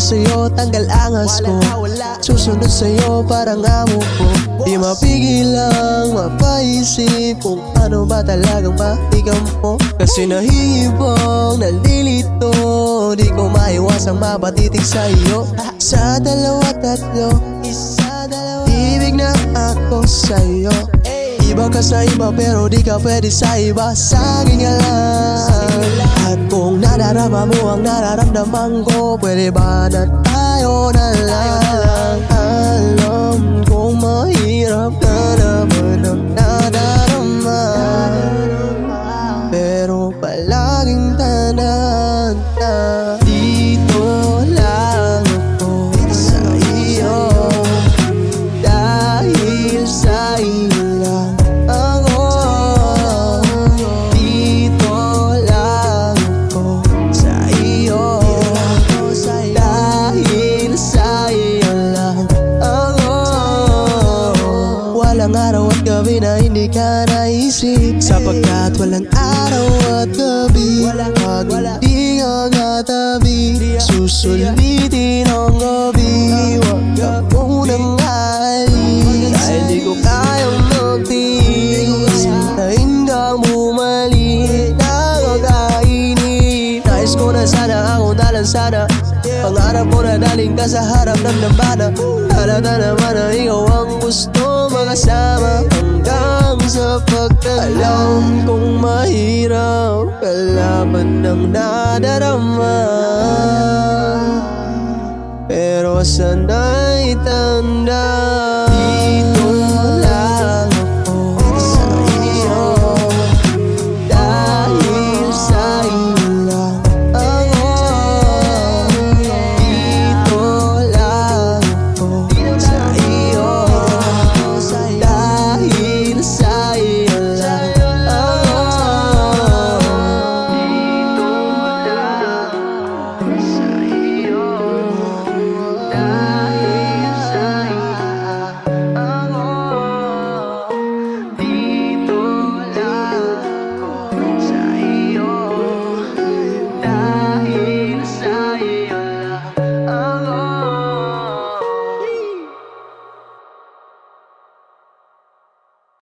sa'yo, tanggal angas ko. Susunod sa'yo parang amo ko. Di mapigilang mapaisip kung ano ba talagang matikam mo. Kasi nahihibang, nalilito, di ko maiwasang mapatitig sa'yo. Sa dalawa tatlo, ibig na ako sa'yo. Iba ka sa iba pero di ka pwede sa iba. Sa'kin ka lang. At kung nadarama mo ang nararamdaman ko, pwede ba na tayo na lang? Alam kong mahirap ka naman ang nadarama, pero palaging tandaan na dito lang ako sa iyo. Dahil sa iyo lang ako, dito lang ako sa iyo. Dahil sa iyo lang ako. Walang araw at gabi na hindi ka naisip, sapagkat walang araw at gabi pag hindi ka katabi. Susulitin ang gabi, wag ka munang aalis. Dahil di ko kayang magtiis, hintayin kang bumalik. Nakakainip, nais ko na sana akong dalan sana. Pangarap ko na daling ka sa harap ng dambana. Halata naman na ikaw ang gusto makasama hanggang sa pagtanda. Kung mahirap kalaban ng nadarama, pero sana'y tanda